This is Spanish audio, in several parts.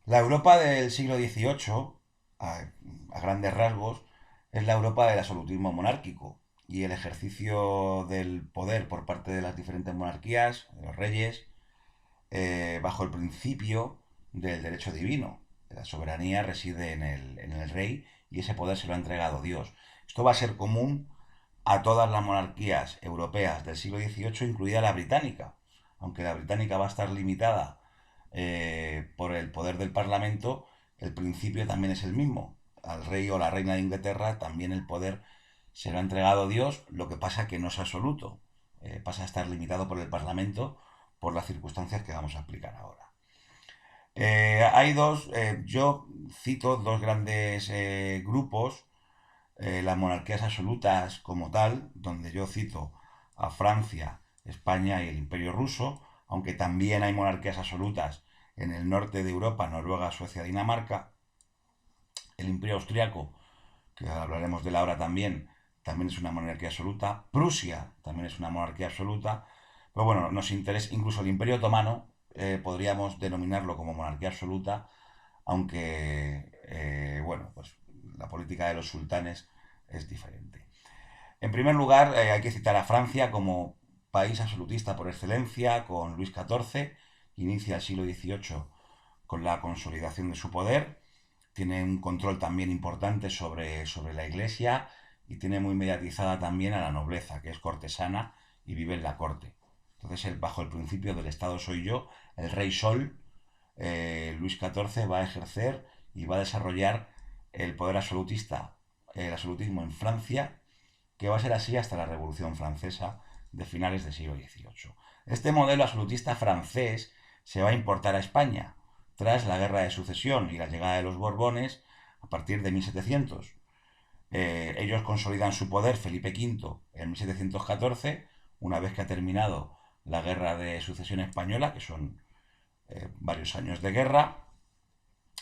La Europa del siglo XVIII, a grandes rasgos, es la Europa del absolutismo monárquico y el ejercicio del poder por parte de las diferentes monarquías, de los reyes, bajo el principio del derecho divino. La soberanía reside en el rey y ese poder se lo ha entregado Dios. Esto va a ser común a todas las monarquías europeas del siglo XVIII, incluida la británica. Aunque la británica va a estar limitada por el poder del Parlamento, el principio también es el mismo. Al rey o la reina de Inglaterra también el poder se lo ha entregado Dios, lo que pasa que no es absoluto. Pasa a estar limitado por el Parlamento por las circunstancias que vamos a explicar ahora. Yo cito dos grandes grupos, las monarquías absolutas como tal, donde yo cito a Francia, España y el Imperio Ruso, aunque también hay monarquías absolutas en el norte de Europa, Noruega, Suecia, Dinamarca, el Imperio Austriaco, que hablaremos de la ahora también es una monarquía absoluta, Prusia también es una monarquía absoluta, pero bueno, nos interesa, incluso el Imperio Otomano, podríamos denominarlo como monarquía absoluta, aunque, bueno, pues la política de los sultanes es diferente. En primer lugar, hay que citar a Francia como país absolutista por excelencia, con Luis XIV, que inicia el siglo XVIII con la consolidación de su poder. Tiene un control también importante sobre la Iglesia y tiene muy mediatizada también a la nobleza, que es cortesana y vive en la corte. Entonces, bajo el principio del Estado soy yo, el rey Sol, Luis XIV va a ejercer y va a desarrollar el poder absolutista, el absolutismo en Francia, que va a ser así hasta la Revolución Francesa de finales del siglo XVIII. Este modelo absolutista francés se va a importar a España tras la Guerra de Sucesión y la llegada de los Borbones a partir de 1700. Ellos consolidan su poder, Felipe V, en 1714, una vez que ha terminado la Guerra de Sucesión Española, que son varios años de guerra.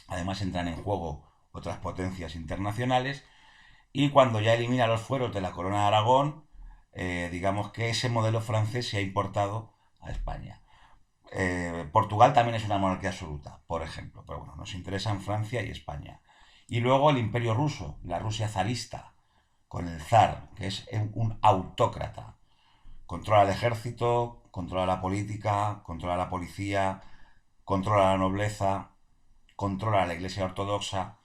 Además entran en juego otras potencias internacionales y cuando ya elimina los fueros de la corona de Aragón, digamos que ese modelo francés se ha importado a España. Portugal también es una monarquía absoluta, por ejemplo, pero bueno, nos interesan Francia y España. Y luego el Imperio Ruso, la Rusia zarista, con el zar, que es un autócrata. Controla el ejército, controla la política, controla la policía, controla la nobleza, controla la Iglesia Ortodoxa.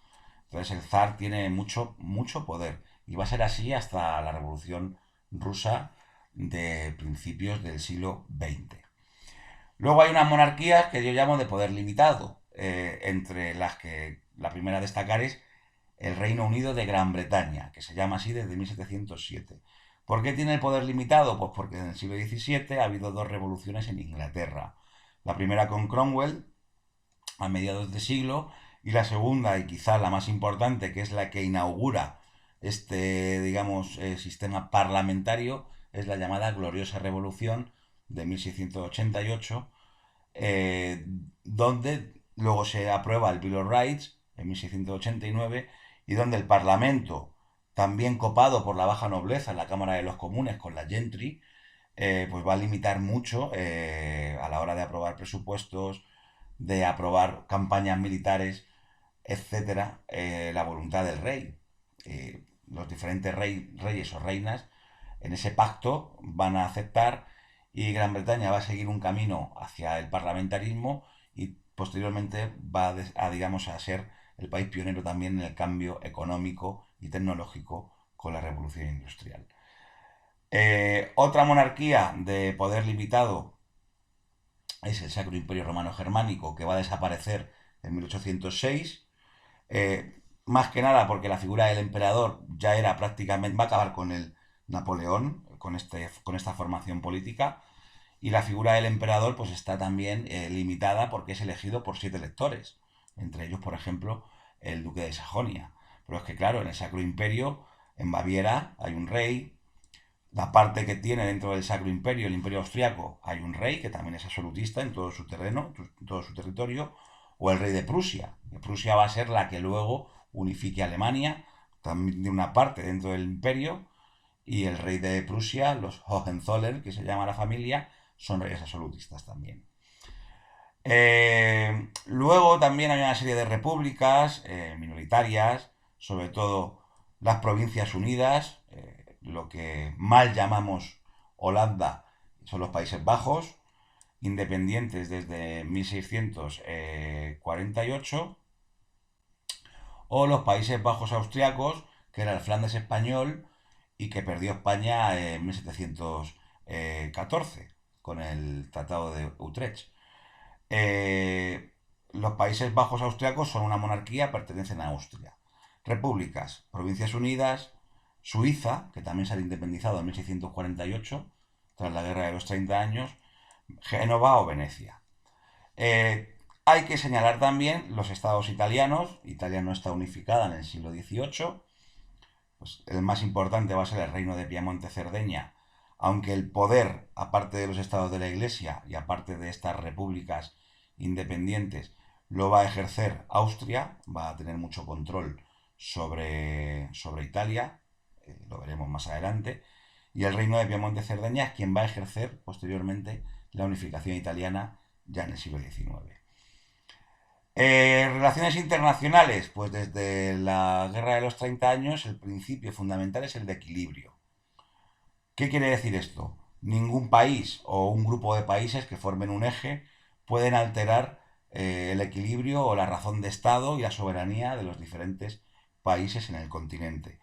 Entonces el zar tiene mucho, mucho poder. Y va a ser así hasta la Revolución Rusa de principios del siglo XX. Luego hay unas monarquías que yo llamo de poder limitado, entre las que la primera a destacar es el Reino Unido de Gran Bretaña, que se llama así desde 1707. ¿Por qué tiene el poder limitado? Pues porque en el siglo XVII ha habido dos revoluciones en Inglaterra. La primera con Cromwell, a mediados de siglo, y la segunda, y quizá la más importante, que es la que inaugura este, digamos, sistema parlamentario, es la llamada Gloriosa Revolución de 1688, donde luego se aprueba el Bill of Rights en 1689 y donde el Parlamento, también copado por la baja nobleza en la Cámara de los Comunes con la Gentry, pues va a limitar mucho a la hora de aprobar presupuestos, de aprobar campañas militares, etcétera, la voluntad del rey. Los diferentes reyes o reinas en ese pacto van a aceptar y Gran Bretaña va a seguir un camino hacia el parlamentarismo y posteriormente va digamos, a ser el país pionero también en el cambio económico y tecnológico con la revolución industrial. Otra monarquía de poder limitado es el Sacro Imperio Romano Germánico, que va a desaparecer en 1806. Más que nada porque la figura del emperador ya era prácticamente, va a acabar con el Napoleón, con esta formación política, y la figura del emperador pues está también limitada porque es elegido por 7 electores, entre ellos, por ejemplo, el duque de Sajonia. Pero es que, claro, en el Sacro Imperio, en Baviera, hay un rey, la parte que tiene dentro del Sacro Imperio, el Imperio Austriaco, hay un rey que también es absolutista en todo su terreno, en todo su territorio, o el rey de Prusia. Prusia va a ser la que luego unifique Alemania, también de una parte dentro del imperio, y el rey de Prusia, los Hohenzollern, que se llama la familia, son reyes absolutistas también. Luego también hay una serie de repúblicas minoritarias, sobre todo las Provincias Unidas, lo que mal llamamos Holanda, son los Países Bajos, independientes desde 1648, o los Países Bajos austriacos, que era el Flandes español y que perdió España en 1714 con el Tratado de Utrecht. Los Países Bajos austriacos son una monarquía, pertenecen a Austria. Repúblicas, Provincias Unidas, Suiza, que también se ha independizado en 1648, tras la Guerra de los 30 años, Génova o Venecia. Hay que señalar también los estados italianos. Italia no está unificada en el siglo XVIII. Pues el más importante va a ser el reino de Piamonte-Cerdeña, aunque el poder, aparte de los estados de la Iglesia y aparte de estas repúblicas independientes, lo va a ejercer Austria, va a tener mucho control sobre Italia, lo veremos más adelante, y el reino de Piamonte-Cerdeña es quien va a ejercer posteriormente la unificación italiana ya en el siglo XIX. Relaciones internacionales, pues desde la Guerra de los 30 años el principio fundamental es el de equilibrio. ¿Qué quiere decir esto? Ningún país o un grupo de países que formen un eje pueden alterar el equilibrio o la razón de Estado y la soberanía de los diferentes países en el continente.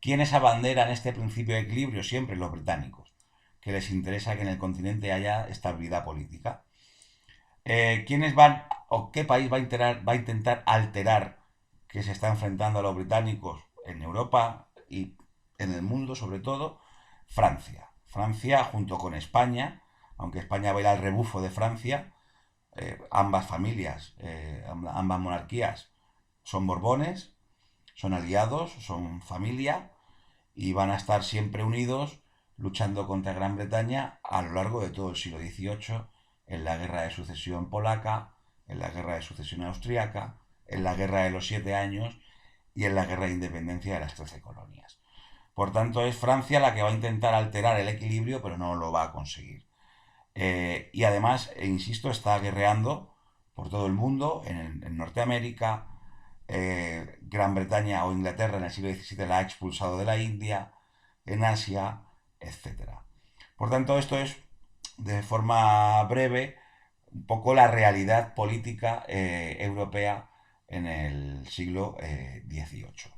¿Quiénes abanderan este principio de equilibrio? Siempre los británicos, que les interesa que en el continente haya estabilidad política. ¿Quiénes van o qué país va a intentar alterar que se está enfrentando a los británicos en Europa y en el mundo sobre todo? Francia. Francia junto con España, aunque España baila el rebufo de Francia, ambas familias, ambas monarquías son borbones, son aliados, son familia y van a estar siempre unidos luchando contra Gran Bretaña a lo largo de todo el siglo XVIII, en la guerra de sucesión polaca, en la guerra de sucesión austríaca, en la guerra de los 7 años y en la guerra de independencia de las 13 colonias. Por tanto, es Francia la que va a intentar alterar el equilibrio, pero no lo va a conseguir. Y además, insisto, está guerreando por todo el mundo, en Norteamérica, Gran Bretaña o Inglaterra en el siglo XVII la ha expulsado de la India, en Asia, etcétera. Por tanto, esto es, de forma breve, un poco la realidad política europea en el siglo XVIII.